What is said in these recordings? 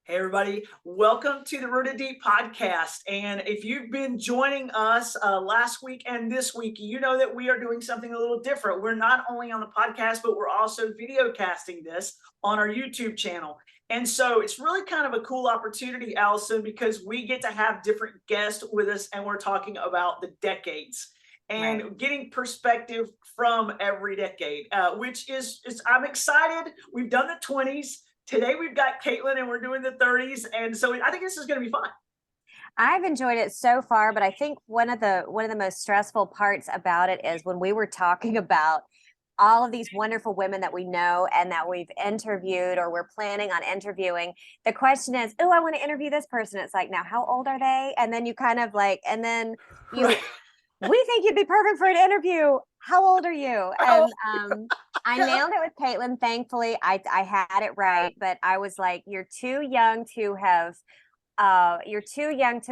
Hey, everybody. Welcome to the Rooted Deep podcast. And if you've been joining us last week and this week, you know that we are doing something a little different. We're not only on the podcast, but we're also video casting this on our YouTube channel. And so it's really kind of a cool opportunity, Allison, because we get to have different guests with us and we're talking about the decades Right. and getting perspective from every decade, which is I'm excited. We've done the 20s. Today we've got Caitlyn and we're doing the 30s. And so I think this is going to be fun. I've enjoyed it so far, but I think one of the most stressful parts about it is when we were talking about all of these wonderful women that we know and that we've interviewed or we're planning on interviewing. The question is, oh, I want to interview this person. It's like, now how old are they? And then you kind of like, and then Right. you we think you'd be perfect for an interview. How old are you? Oh, And I yeah. nailed it with Caitlin. Thankfully, I had it right, but I was like, you're too young to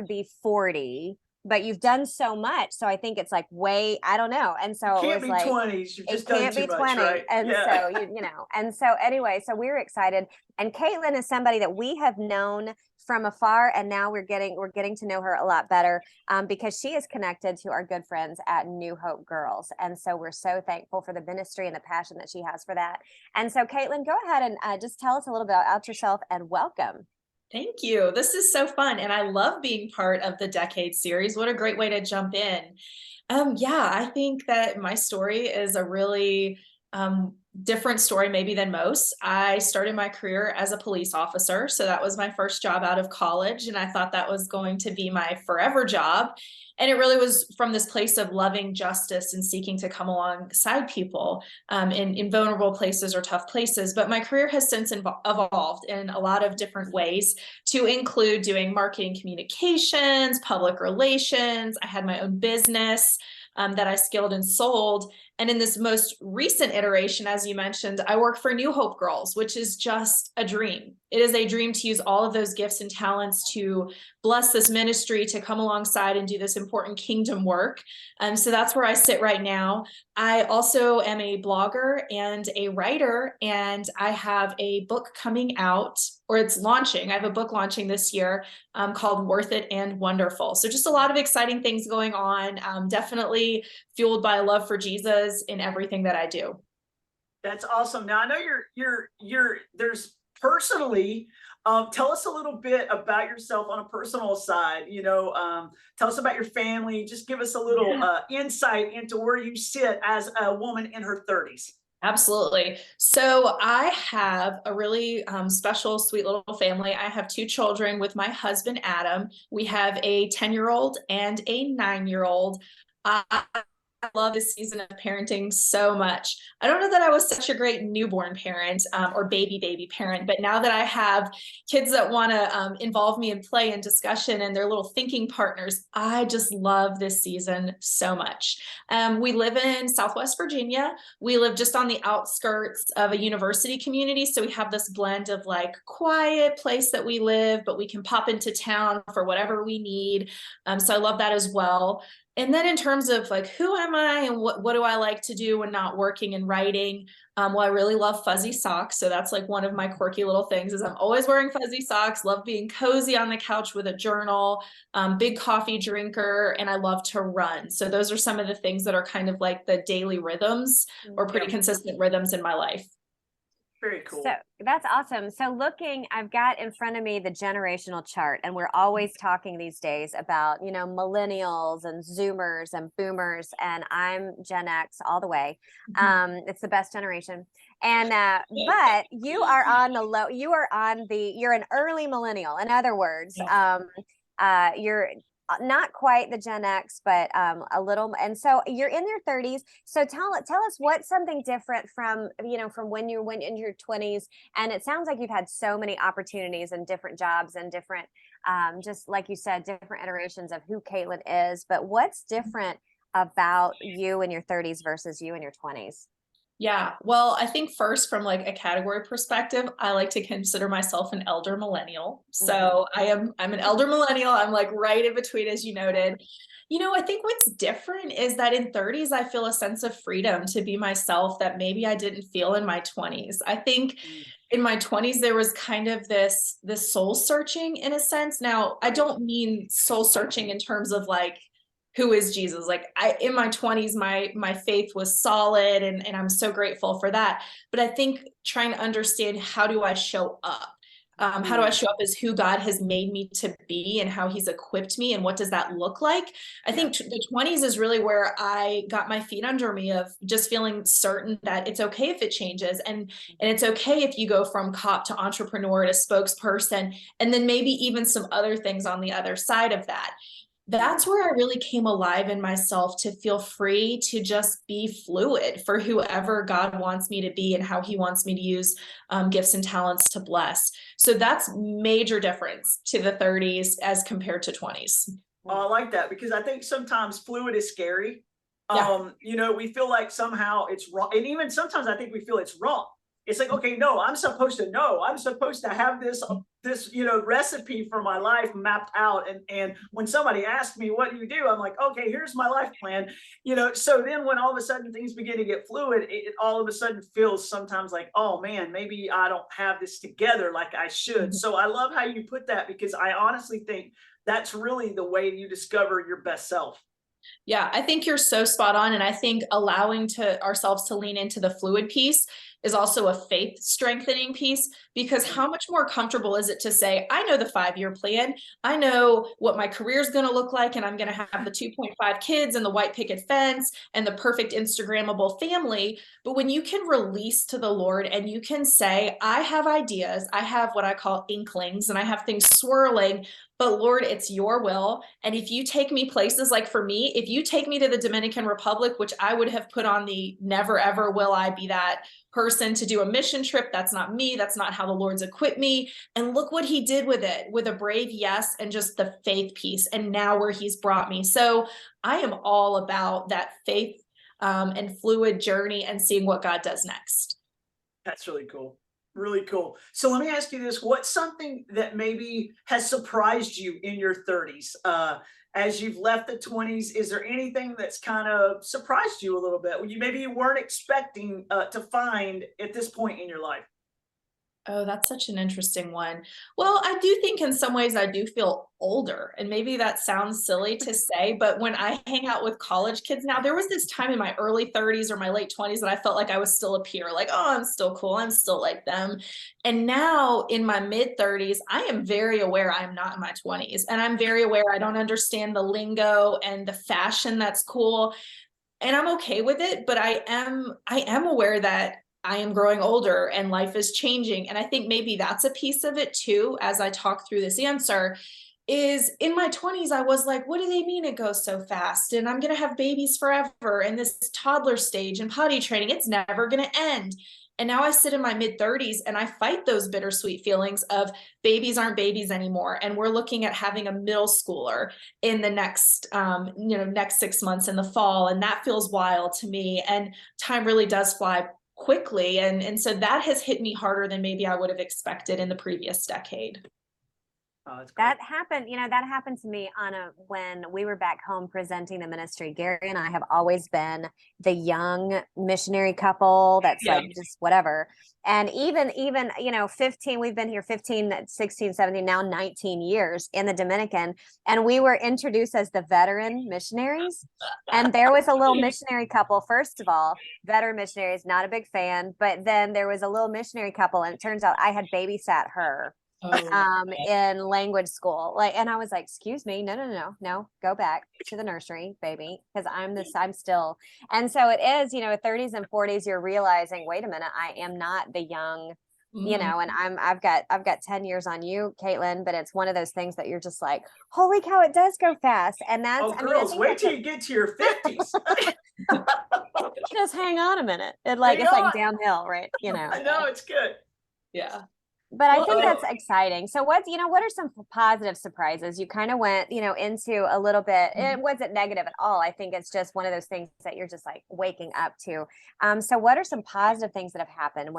be 40, but you've done so much. So I think it's like way, I don't know. And You so it can't was be like, 20s. You've it just done can't too be much, 20. right? And Yeah. so and so anyway, so we were excited. And Caitlin is somebody that we have known from afar, and now we're getting to know her a lot better, because she is connected to our good friends at New Hope Girls. And so we're so thankful for the ministry and the passion that she has for that. And so Caitlin, go ahead and just tell us a little bit about yourself and welcome. Thank you. This is so fun. And I love being part of the Decade series. What a great way to jump in. Yeah, I think that my story is a really different story, maybe than most. I started my career as a police officer. So that was my first job out of college. And I thought that was going to be my forever job. And it really was from this place of loving justice and seeking to come alongside people in vulnerable places or tough places. But my career has since evolved in a lot of different ways, to include doing marketing communications, public relations. I had my own business that I skilled and sold. And in this most recent iteration, as you mentioned, I work for New Hope Girls, which is just a dream. It is a dream to use all of those gifts and talents to bless this ministry, to come alongside and do this important kingdom work. So that's where I sit right now. I also am a blogger and a writer, and I have a book coming out, or it's launching. I have a book launching this year called Worth It and Wonderful. So just a lot of exciting things going on. Definitely fueled by a love for Jesus in everything that I do. That's awesome. Now I know there's personally, tell us a little bit about yourself on a personal side. Tell us about your family. Just give us a little insight into where you sit as a woman in her 30s. Absolutely. So I have a really special, sweet little family. I have two children with my husband, Adam. We have a 10-year-old and a 9-year-old. I love this season of parenting so much. I don't know that I was such a great newborn parent or baby parent, but now that I have kids that want to involve me in play and discussion and their little thinking partners, I just love this season so much. We live in Southwest Virginia. We live just on the outskirts of a university community. So we have this blend of like quiet place that we live, but we can pop into town for whatever we need. So I love that as well. And then in terms of like, who am I and what do I like to do when not working and writing? Well, I really love fuzzy socks. So that's like one of my quirky little things is I'm always wearing fuzzy socks, love being cozy on the couch with a journal, big coffee drinker, and I love to run. So those are some of the things that are kind of like the daily rhythms or pretty Yeah, consistent rhythms in my life. very So cool. that's awesome. So I've got in front of me the generational chart, and we're always talking these days about, millennials and Zoomers and boomers, and I'm Gen X all the way. It's the best generation. And but you are on the low, you're an early millennial. In other words, you're not quite the Gen X, but a little. And so you're in your 30s. So tell us what's something different from from when you went in your 20s. And it sounds like you've had so many opportunities and different jobs and different, just like you said, different iterations of who Caitlin is. But what's different about you in your 30s versus you in your 20s? Yeah. Well, I think first from like a category perspective, I like to consider myself an elder millennial. So I'm an elder millennial. I'm like right in between, as you noted. I think what's different is that in 30s, I feel a sense of freedom to be myself that maybe I didn't feel in my 20s. I think in my 20s, there was kind of this soul searching in a sense. Now, I don't mean soul searching in terms of like, who is Jesus? Like in my 20s, my faith was solid and I'm so grateful for that. But I think trying to understand, how do I show up? How do I show up as who God has made me to be and how he's equipped me, and what does that look like? I think the 20s is really where I got my feet under me, of just feeling certain that it's okay if it changes, and it's okay if you go from cop to entrepreneur to spokesperson, and then maybe even some other things on the other side of that. That's where I really came alive in myself, to feel free to just be fluid for whoever God wants me to be and how he wants me to use gifts and talents to bless. So that's major difference to the 30s as compared to 20s. Oh, I like that, because I think sometimes fluid is scary. Yeah. We feel like somehow it's wrong. And even sometimes I think we feel it's wrong. It's like, okay, no, I'm supposed to know. I'm supposed to have this recipe for my life mapped out. And when somebody asks me, what do you do? I'm like, okay, here's my life plan. So then when all of a sudden things begin to get fluid, it all of a sudden feels sometimes like, oh man, maybe I don't have this together like I should. So I love how you put that, because I honestly think that's really the way you discover your best self. Yeah, I think you're so spot on. And I think allowing to ourselves to lean into the fluid piece is also a faith strengthening piece, because how much more comfortable is it to say, I know the 5-year plan. I know what my career is going to look like, and I'm going to have the 2.5 kids and the white picket fence and the perfect Instagrammable family. But when you can release to the Lord and you can say, I have ideas, I have what I call inklings, and I have things swirling, but Lord, it's your will. And if you take me places, like for me, if you take me to the Dominican Republic, which I would have put on the never ever will I be that person to do a mission trip. That's not me. That's not how the Lord's equipped me. And look what he did with it, with a brave yes and just the faith piece. And now where he's brought me. So I am all about that faith and fluid journey and seeing what God does next. That's really cool. Really cool. So let me ask you this. What's something that maybe has surprised you in your 30s? As you've left the 20s, is there anything that's kind of surprised you a little bit? Maybe you weren't expecting to find at this point in your life? Oh, that's such an interesting one. Well, I do think in some ways I do feel older, and maybe that sounds silly to say, but when I hang out with college kids now, there was this time in my early 30s or my late 20s that I felt like I was still a peer, like, oh, I'm still cool. I'm still like them. And now in my mid 30s, I am very aware I'm not in my 20s, and I'm very aware I don't understand the lingo and the fashion that's cool. And I'm okay with it, but I am aware that I am growing older and life is changing. And I think maybe that's a piece of it too, as I talk through this answer, is in my 20s, I was like, what do they mean it goes so fast? And I'm going to have babies forever. And this toddler stage and potty training, it's never going to end. And now I sit in my mid 30s and I fight those bittersweet feelings of babies aren't babies anymore. And we're looking at having a middle schooler in the next 6 months in the fall. And that feels wild to me. And time really does fly quickly. And so that has hit me harder than maybe I would have expected in the previous decade. Oh, that's great. That happened to me when we were back home presenting the ministry. Gary and I have always been the young missionary couple that's like just whatever. And even 15, we've been here 15, 16, 17, now 19 years in the Dominican. And we were introduced as the veteran missionaries. And there was a little missionary couple, first of all, veteran missionaries, not a big fan. But then there was a little missionary couple, and it turns out I had babysat her in language school, and I was like, excuse me, no, go back to the nursery, baby, because I'm still. And so it is, 30s and 40s, you're realizing, wait a minute, I am not the young, and I've got 10 years on you, Caitlyn, but it's one of those things that you're just like, holy cow, it does go fast. And that's, girls, wait till you get to your 50s. Just hang on a minute. It's like downhill, right? I know, it's good. Yeah. But I think Well, that's exciting. So what are some positive surprises? You kind of went, into a little bit, it wasn't negative at all. I think it's just one of those things that you're just like waking up to. So what are some positive things that have happened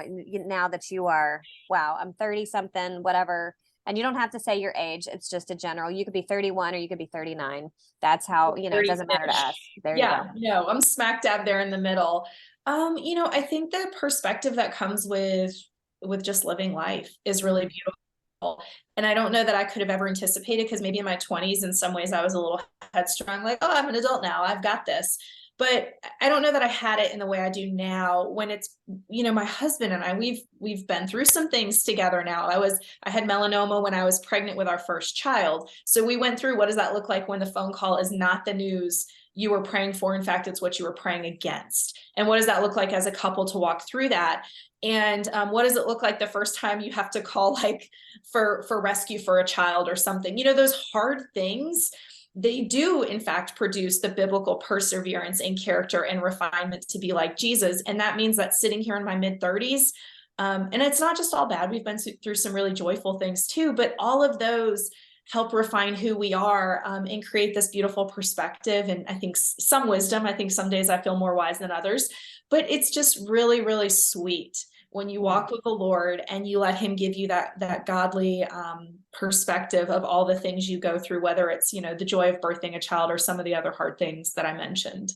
now that you are, wow, I'm 30 something, whatever. And you don't have to say your age. It's just a general. You could be 31 or you could be 39. That's how, it doesn't matter to us. There you go. No, I'm smack dab there in the middle. I think the perspective that comes with just living life is really beautiful. And I don't know that I could have ever anticipated, because maybe in my 20s, in some ways I was a little headstrong, like, oh, I'm an adult now, I've got this. But I don't know that I had it in the way I do now, when it's, my husband and I, we've been through some things together now. I had melanoma when I was pregnant with our first child. So we went through, what does that look like when the phone call is not the news you were praying for? In fact, it's what you were praying against. And what does that look like as a couple to walk through that? And what does it look like the first time you have to call, like, for rescue for a child or something? Those hard things, they do in fact produce the biblical perseverance and character and refinement to be like Jesus. And that means that sitting here in my mid-30s, and it's not just all bad, we've been through some really joyful things too, but all of those help refine who we are, and create this beautiful perspective. And I think some wisdom. I think some days I feel more wise than others, but it's just really, really sweet when you walk with the Lord and you let him give you that godly perspective of all the things you go through, whether it's, the joy of birthing a child or some of the other hard things that I mentioned.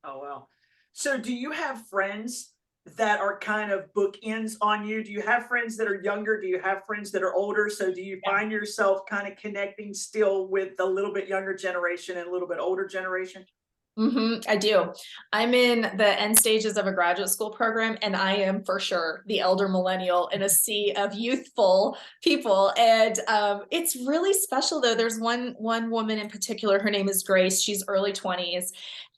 Oh, well. So do you have friends that are kind of bookends on you? Do you have friends that are younger? Do you have friends that are older? So do you find yourself kind of connecting still with the little bit younger generation and a little bit older generation? I do. I'm in the end stages of a graduate school program, and I am for sure the elder millennial in a sea of youthful people. And it's really special, though. There's one woman in particular. Her name is Grace. She's early 20s.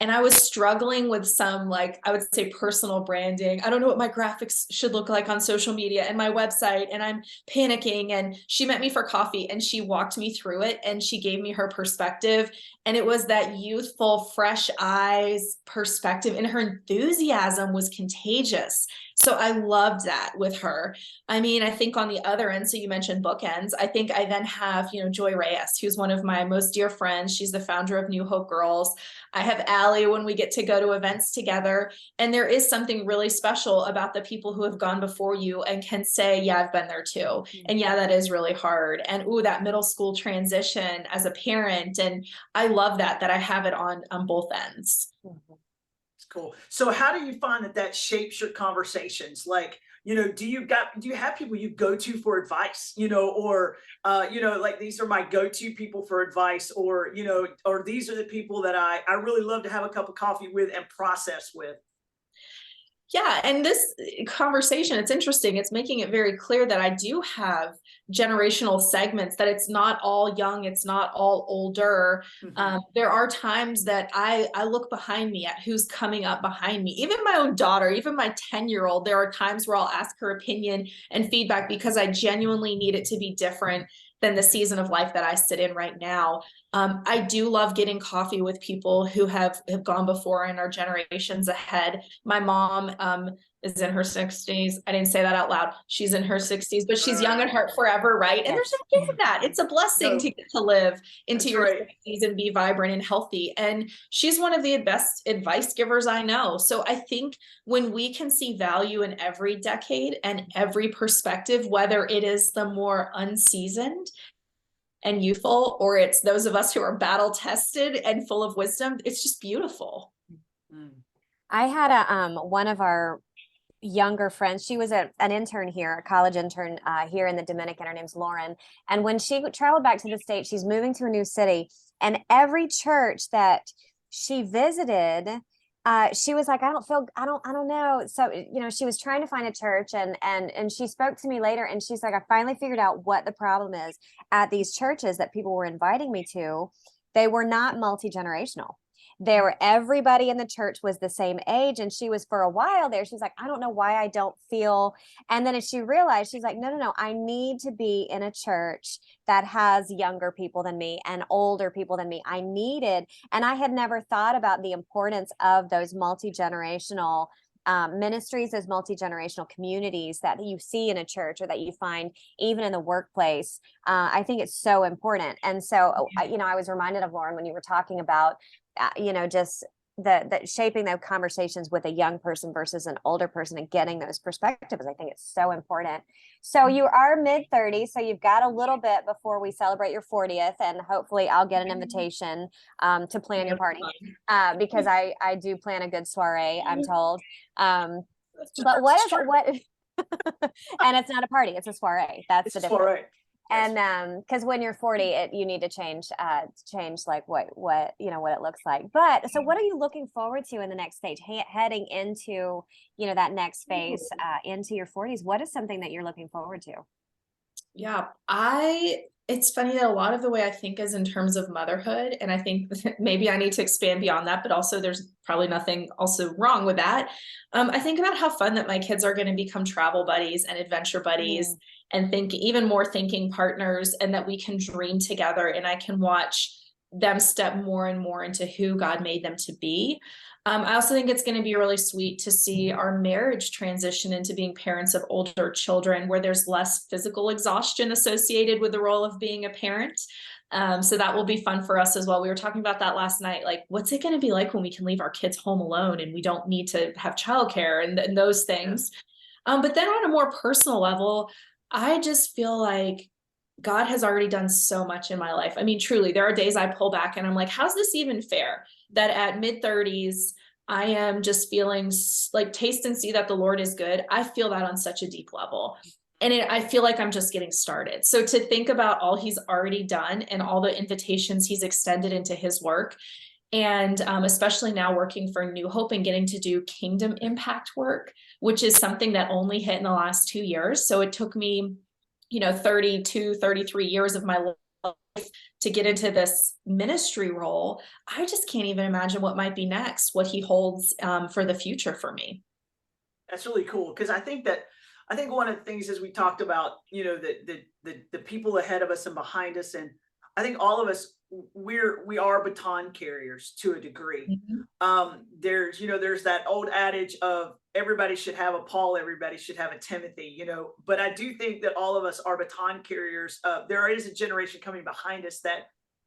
And I was struggling with some, like, I would say, personal branding. I don't know what my graphics should look like on social media and my website, and I'm panicking. And she met me for coffee and she walked me through it, and she gave me her perspective. And it was that youthful, fresh eyes perspective, and her enthusiasm was contagious. So I loved that with her. I mean, I think on the other end, so you mentioned bookends, I think I then have, Joy Reyes, who's one of my most dear friends. She's the founder of New Hope Girls. I have Allie when we get to go to events together. And there is something really special about the people who have gone before you and can say, yeah, I've been there too. And yeah, that is really hard. And that middle school transition as a parent. And I love that I have it on both ends. It's cool. So how do you find that shapes your conversations? Like, do you have people you go to for advice, or, like, these are my go-to people for advice, or, or these are the people that I really love to have a cup of coffee with and process with? Yeah, and this conversation, it's interesting. It's making it very clear that I do have generational segments, that it's not all young, it's not all older. There are times that I look behind me at who's coming up behind me. Even my own daughter, even my 10-year-old, there are times where I'll ask her opinion and feedback because I genuinely need it to be different than the season of life that I sit in right now. I do love getting coffee with people who have gone before and are generations ahead. My mom is in her 60s. I didn't say that out loud. She's in her 60s, but she's young at heart forever, right? And there's no case of that. It's a blessing to get to live into your 60s and be vibrant and healthy. And she's one of the best advice givers I know. So I think when we can see value in every decade and every perspective, whether it is the more unseasoned and youthful, or it's those of us who are battle tested and full of wisdom, it's just beautiful. I had one of our younger friends. She was an intern here, a college intern here in the Dominican. Her name's Lauren. And when she traveled back to the States, she's moving to a new city. And every church that she visited, she was like, I don't know. So, she was trying to find a church, and she spoke to me later, and she's like, I finally figured out what the problem is at these churches that people were inviting me to. They were not multi-generational. Everybody in the church was the same age. And she was, for a while there, she's like, I don't know why I don't feel. And then as she realized, she's like, no, I need to be in a church that has younger people than me and older people than me. And I had never thought about the importance of those multi-generational ministries, those multi-generational communities that you see in a church or that you find even in the workplace. I think it's so important. And so, I was reminded of, Lauren, when you were talking about, just the shaping those conversations with a young person versus an older person and getting those perspectives. I think it's so important. So you are mid-30s, so you've got a little bit before we celebrate your 40th, and hopefully I'll get an invitation to plan your party, because I do plan a good soiree, I'm told. But what and it's not a party, it's a soiree. That's the difference. Soiree. And because when you're 40, you need to change like what it looks like. But so what are you looking forward to in the next stage, heading into that next phase into your 40s? What is something that you're looking forward to? Yeah, it's funny that a lot of the way I think is in terms of motherhood. And I think maybe I need to expand beyond that, but also there's probably nothing also wrong with that. I think about how fun that my kids are going to become travel buddies and adventure buddies, and think even more thinking partners, and that we can dream together, and I can watch them step more and more into who God made them to be. I also think it's going to be really sweet to see our marriage transition into being parents of older children, where there's less physical exhaustion associated with the role of being a parent. So that will be fun for us as well. We were talking about that last night. Like, what's it going to be like when we can leave our kids home alone and we don't need to have childcare and those things. But then on a more personal level, I just feel like God has already done so much in my life. I mean, truly, there are days I pull back and I'm like, how's this even fair? That at mid-30s, I am just feeling like, taste and see that the Lord is good. I feel that on such a deep level. And I feel like I'm just getting started. So to think about all he's already done and all the invitations he's extended into his work, and especially now working for New Hope and getting to do kingdom impact work, which is something that only hit in the last 2 years. So it took me, 32, 33 years of my life to get into this ministry role. I just can't even imagine what might be next, what he holds for the future for me. That's really cool, because I think one of the things, as we talked about, the people ahead of us and behind us, and I think all of us, we are baton carriers to a degree. There's that old adage of everybody should have a Paul, everybody should have a Timothy, but I do think that all of us are baton carriers. There is a generation coming behind us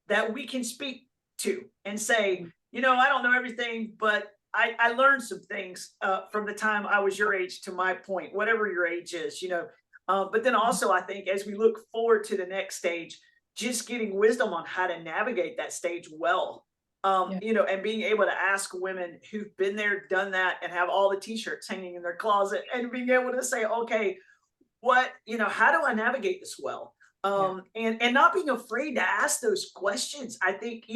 that we can speak to and say, I don't know everything, but I learned some things from the time I was your age to my point, whatever your age is, but then also I think as we look forward to the next stage, just getting wisdom on how to navigate that stage well, and being able to ask women who've been there, done that, and have all the t-shirts hanging in their closet, and being able to say, okay, how do I navigate this well? And not being afraid to ask those questions. I think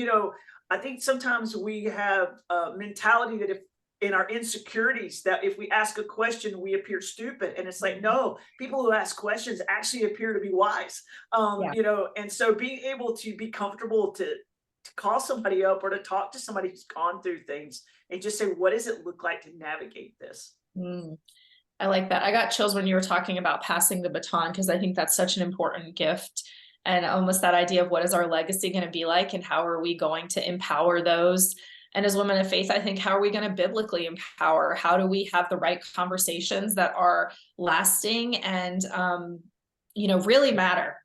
sometimes we have a mentality that if in our insecurities, that if we ask a question, we appear stupid. And it's like, no, people who ask questions actually appear to be wise. And so being able to be comfortable to call somebody up or to talk to somebody who's gone through things and just say, what does it look like to navigate this? I like that. I got chills when you were talking about passing the baton, because I think that's such an important gift, and almost that idea of what is our legacy going to be like, and how are we going to empower those? And as women of faith, I think, how are we going to biblically empower? How do we have the right conversations that are lasting and, really matter,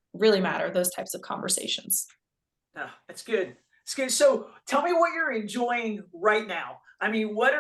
those types of conversations? That's good. It's good. So tell me what you're enjoying right now. I mean, what do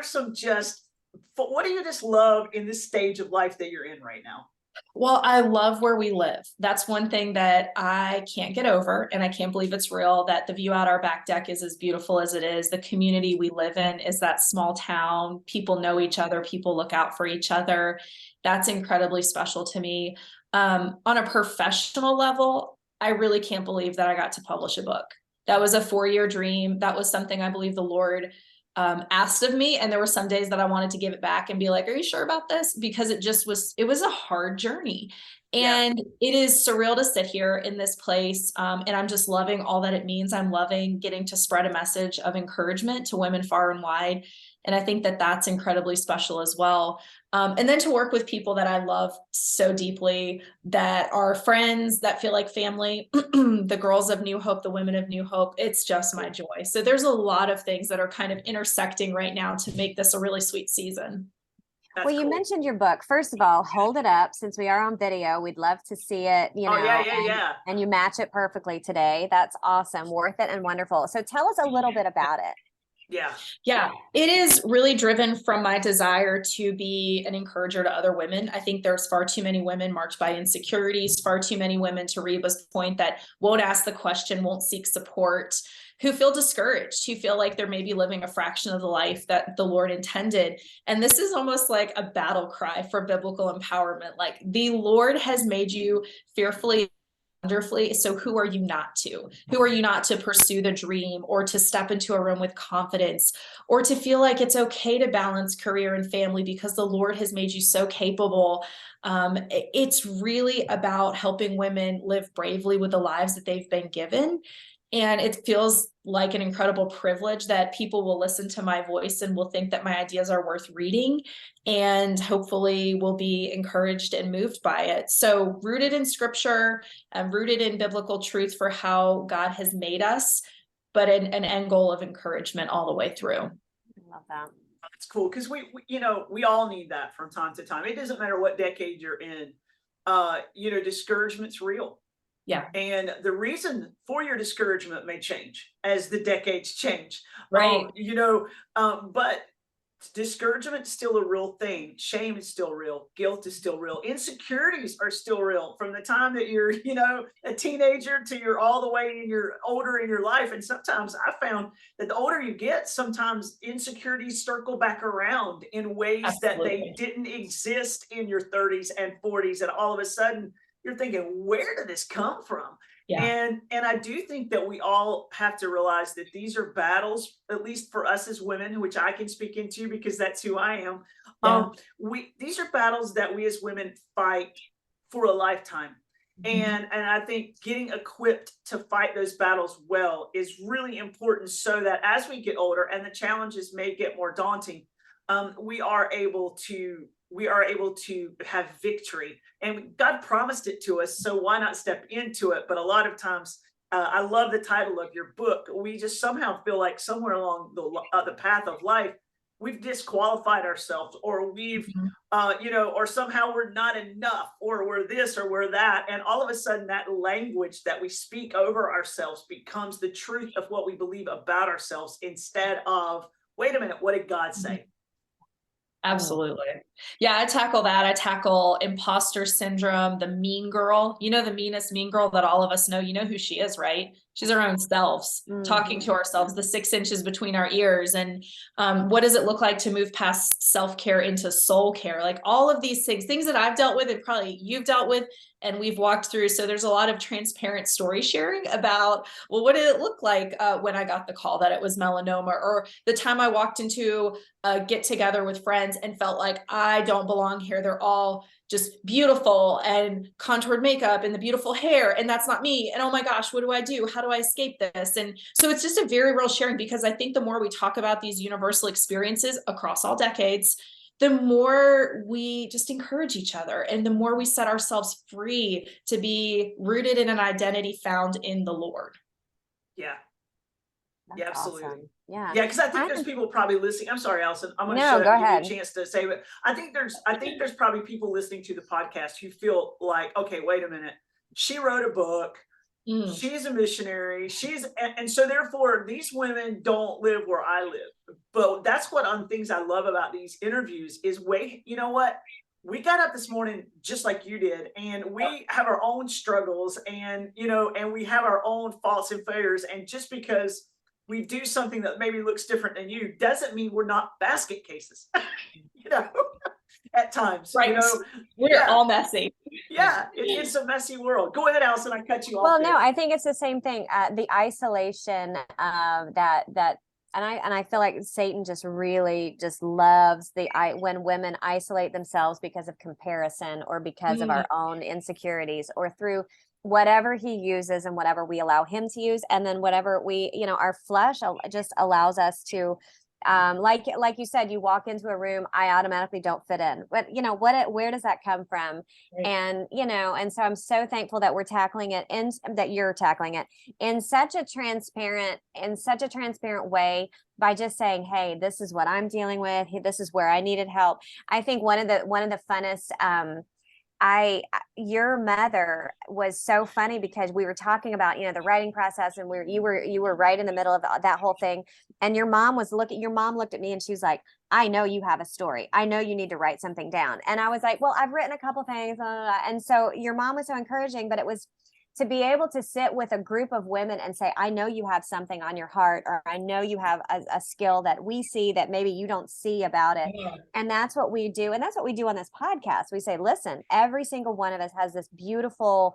you just love in this stage of life that you're in right now? Well, I love where we live. That's one thing that I can't get over, and I can't believe it's real, that the view out our back deck is as beautiful as it is. The community we live in is that small town. People know each other. People look out for each other. That's incredibly special to me. On a professional level, I really can't believe that I got to publish a book. That was a 4-year dream. That was something I believe the Lord asked of me. And there were some days that I wanted to give it back and be like, are you sure about this? Because it was a hard journey. And it is surreal to sit here in this place. And I'm just loving all that it means. I'm loving getting to spread a message of encouragement to women far and wide. And I think that that's incredibly special as well. And then to work with people that I love so deeply, that are friends, that feel like family, the girls of New Hope, the women of New Hope, it's just my joy. So there's a lot of things that are kind of intersecting right now to make this a really sweet season. That's Well, you cool. mentioned your book. First of all, hold it up since we are on video. We'd love to see it, Oh, yeah. and you match it perfectly today. That's awesome. Worth it and wonderful. So tell us a little bit about it. Yeah. Yeah, it is really driven from my desire to be an encourager to other women. I think there's far too many women marked by insecurities, far too many women, to Reba's point, that won't ask the question, won't seek support, who feel discouraged, who feel like they're maybe living a fraction of the life that the Lord intended. And this is almost like a battle cry for biblical empowerment. Like, the Lord has made you fearfully, wonderfully. So who are you not to? Who are you not to pursue the dream, or to step into a room with confidence, or to feel like it's okay to balance career and family because the Lord has made you so capable? It's really about helping women live bravely with the lives that they've been given. And it feels like an incredible privilege that people will listen to my voice and will think that my ideas are worth reading, and hopefully will be encouraged and moved by it. So rooted in scripture, rooted in biblical truth for how God has made us, but an end goal of encouragement all the way through. I love that. It's cool because we all need that from time to time. It doesn't matter what decade you're in. Discouragement's real. Yeah. And the reason for your discouragement may change as the decades change. Right. But discouragement's still a real thing. Shame is still real. Guilt is still real. Insecurities are still real from the time that you're, a teenager to you're all the way in your older in your life. And sometimes I found that the older you get, sometimes insecurities circle back around in ways that they didn't exist in your 30s and 40s. And all of a sudden you're thinking, where did this come from? Yeah. And I do think that we all have to realize that these are battles, at least for us as women, which I can speak into because that's who I am. Yeah. These are battles that we as women fight for a lifetime. And I think getting equipped to fight those battles well is really important, so that as we get older and the challenges may get more daunting, we are able to have victory, and God promised it to us. So why not step into it? But a lot of times, I love the title of your book. We just somehow feel like somewhere along the path of life, we've disqualified ourselves, or we've, or somehow we're not enough, or we're this, or we're that. And all of a sudden that language that we speak over ourselves becomes the truth of what we believe about ourselves, instead of, wait a minute, what did God say? Absolutely. Yeah, I tackle that. I tackle imposter syndrome, the mean girl, the meanest mean girl that all of us know. You know who she is, right? She's our own selves, talking to ourselves, the 6 inches between our ears. And what does it look like to move past self-care into soul care? Like, all of these things that I've dealt with and probably you've dealt with and we've walked through. So there's a lot of transparent story sharing about, well, what did it look like when I got the call that it was melanoma, or the time I walked into a get together with friends and felt like I don't belong here. They're all just beautiful and contoured makeup and the beautiful hair, and that's not me. And oh my gosh, what do I do? How do I escape this? And so it's just a very real sharing, because I think the more we talk about these universal experiences across all decades, the more we just encourage each other, and the more we set ourselves free to be rooted in an identity found in the Lord. Yeah. That's Yeah, absolutely. awesome. Yeah. Yeah, because I think there's people probably listening. I'm sorry, Allison. I'm going to No, go give you ahead. a chance to say, but I think there's probably people listening to the podcast who feel like, okay, wait a minute. She wrote a book. She's a missionary. And so therefore these women don't live where I live. But that's what things I love about these interviews is, wait, you know what? We got up this morning just like you did, and we have our own struggles, and and we have our own faults and failures. And just because we do something that maybe looks different than you doesn't mean we're not basket cases. At times, right? We're all messy. Yeah, it's a messy world. Go ahead, Allison. I cut you off. Well, no, I think it's the same thing. The isolation that and I feel like Satan just really just loves when women isolate themselves because of comparison, or because of our own insecurities, or through whatever he uses and whatever we allow him to use. And then whatever our flesh just allows us to like you said, you walk into a room, I automatically don't fit in. But where does that come from? Right. And so I'm so thankful that we're tackling it that you're tackling it in such a transparent way by just saying, hey, this is what I'm dealing with. Hey, this is where I needed help. I think one of the funnest, your mother was so funny because we were talking about, the writing process, and you were right in the middle of that whole thing. And your mom looked at me and she was like, I know you have a story. I know you need to write something down. And I was like, well, I've written a couple things. Blah, blah, blah. And so your mom was so encouraging, but it was to be able to sit with a group of women and say, I know you have something on your heart, or I know you have a skill that we see that maybe you don't see about it. Yeah. And that's what we do. And that's what we do on this podcast. We say, listen, every single one of us has this beautiful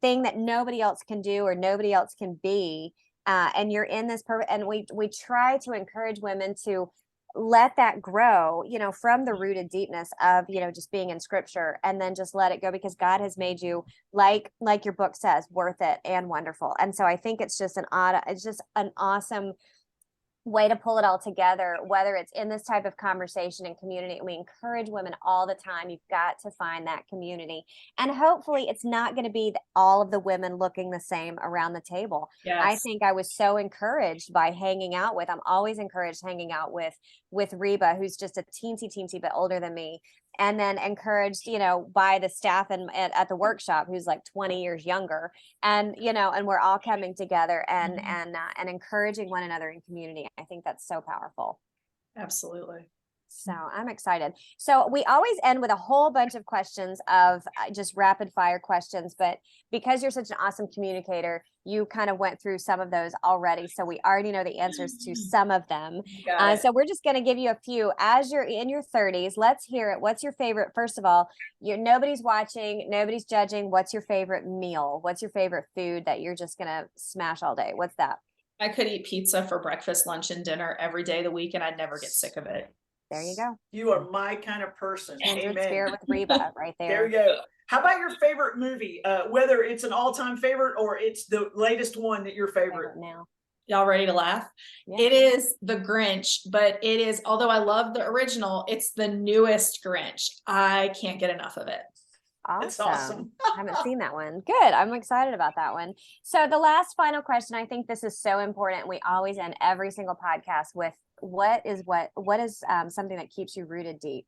thing that nobody else can do or nobody else can be. And you're in this and we try to encourage women to let that grow, from the rooted deepness of, just being in scripture, and then just let it go, because God has made you, like your book says, worth it and wonderful. And so I think it's just an awesome way to pull it all together, whether it's in this type of conversation and community. We encourage women all the time. You've got to find that community. And hopefully it's not going to be all of the women looking the same around the table. Yes. I think I was so encouraged by I'm always encouraged hanging out with Reba, who's just a teensy bit older than me. And then encouraged, by the staff at the workshop, who's like 20 years younger, and we're all coming together and encouraging one another in community. I think that's so powerful. Absolutely. So I'm excited. So we always end with a whole bunch of questions of just rapid fire questions, but because you're such an awesome communicator, you kind of went through some of those already. So we already know the answers to some of them. So we're just going to give you a few. As you're in your 30s, let's hear it. What's your favorite? First of all, nobody's watching, nobody's judging. What's your favorite meal? What's your favorite food that you're just going to smash all day? What's that? I could eat pizza for breakfast, lunch, and dinner every day of the week, and I'd never get sick of it. There you go. You are my kind of person. Kindred Amen. spirit with Reba right there. There we go. How about your favorite movie? Whether it's an all-time favorite or it's the latest one that your favorite now. Y'all ready to laugh? Yeah. It is The Grinch, but it is, although I love the original, it's the newest Grinch. I can't get enough of it. Awesome. I haven't seen that one. Good. I'm excited about that one. So the last final question, I think this is so important. We always end every single podcast with what is something that keeps you rooted deep?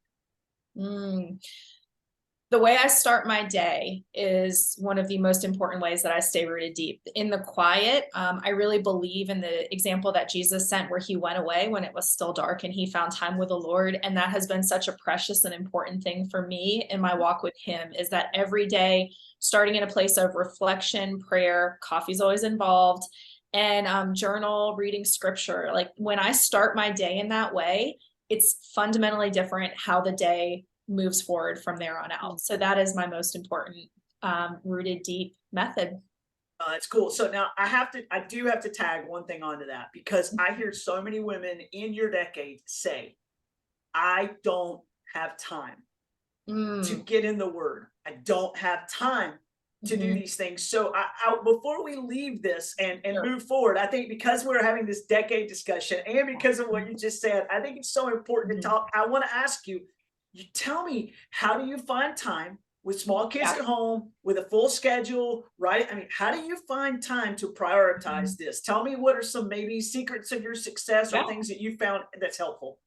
The way I start my day is one of the most important ways that I stay rooted deep. In the quiet, I really believe in the example that Jesus sent, where he went away when it was still dark and he found time with the Lord. And that has been such a precious and important thing for me in my walk with him, is that every day, starting in a place of reflection, prayer, coffee's always involved, and journal, reading scripture. Like when I start my day in that way, it's fundamentally different how the day moves forward from there on out. So that is my most important rooted deep method. That's cool. So now I do have to tag one thing onto that, because I hear so many women in your decade say, I don't have time to get in the word. I don't have time to do these things. So before we leave this and move forward, I think because we're having this decade discussion and because of what you just said, I think it's so important to talk. I want to ask you, tell me, how do you find time with small kids at home, with a full schedule, right? I mean, how do you find time to prioritize this? Tell me, what are some maybe secrets of your success or things that you found that's helpful?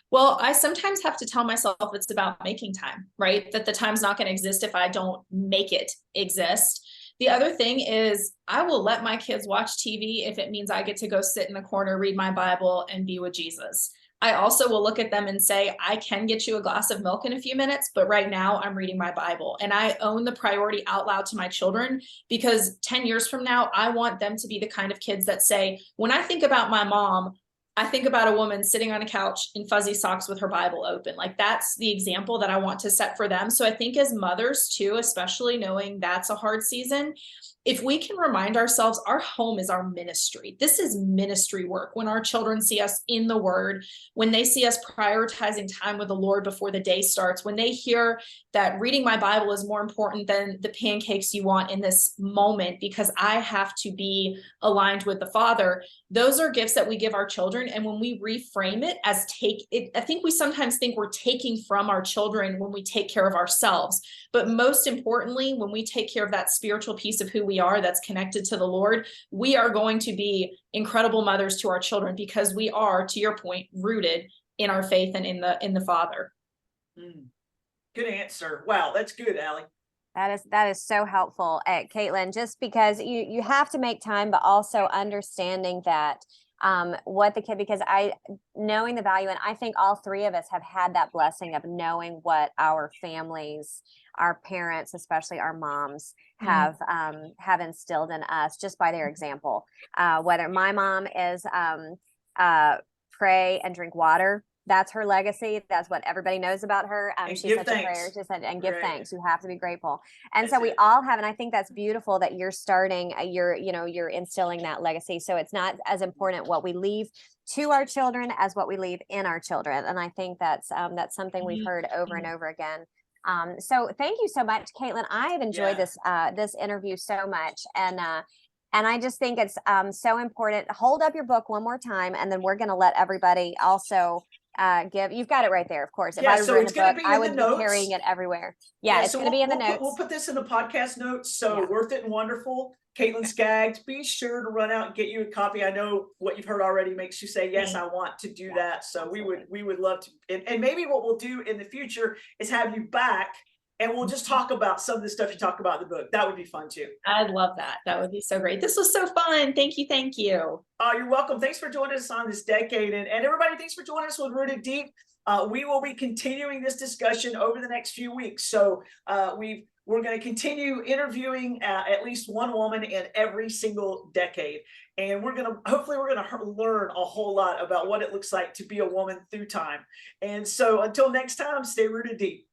Well, I sometimes have to tell myself it's about making time, right? That the time's not going to exist if I don't make it exist. The other thing is, I will let my kids watch TV if it means I get to go sit in the corner, read my Bible, and be with Jesus. I also will look at them and say, I can get you a glass of milk in a few minutes, but right now I'm reading my Bible. And I own the priority out loud to my children, because 10 years from now, I want them to be the kind of kids that say, when I think about my mom, I think about a woman sitting on a couch in fuzzy socks with her Bible open. Like, that's the example that I want to set for them. So I think as mothers too, especially knowing that's a hard season, if we can remind ourselves our home is our ministry. This is ministry work. When our children see us in the word, when they see us prioritizing time with the Lord before the day starts, when they hear that reading my Bible is more important than the pancakes you want in this moment because I have to be aligned with the Father, those are gifts that we give our children children. And when we reframe it as I think we sometimes think we're taking from our children when we take care of ourselves. But most importantly, when we take care of that spiritual piece of who we are that's connected to the Lord, we are going to be incredible mothers to our children, because we are, to your point, rooted in our faith and in the Father. Good answer. Wow, that's good, Allie. That is so helpful, Caitlyn, just because you have to make time, but also understanding that what the kid, because knowing the value, and I think all three of us have had that blessing of knowing what our families, our parents, especially our moms, have instilled in us just by their example. Whether my mom is pray and drink water. That's her legacy. That's what everybody knows about her. She's such a prayer. She said, and give thanks. You have to be grateful. And so we all have, and I think that's beautiful that you're starting, you're instilling that legacy. So it's not as important what we leave to our children as what we leave in our children. And I think that's something we've heard over and over again. So thank you so much, Caitlyn. I have enjoyed this interview so much. And I just think it's so important. Hold up your book one more time, and then we're going to let everybody also you've got it right there, of course. If I was written a book, I would be carrying it everywhere. It's going to be in the notes. We'll put this in the podcast notes. So Worth It and Wonderful, Caitlyn Scaggs. Be sure to run out and get you a copy. I know what you've heard already makes you say, yes, I want to do that. So absolutely. we would love to. And maybe what we'll do in the future is have you back, and we'll just talk about some of the stuff you talk about in the book. That would be fun too. I'd love that. That would be so great. This was so fun. Thank you. Thank you. You're welcome. Thanks for joining us on this decade. And everybody, thanks for joining us with Rooted Deep. We will be continuing this discussion over the next few weeks. So we're going to continue interviewing at least one woman in every single decade. And hopefully we're going to learn a whole lot about what it looks like to be a woman through time. And so until next time, stay rooted deep.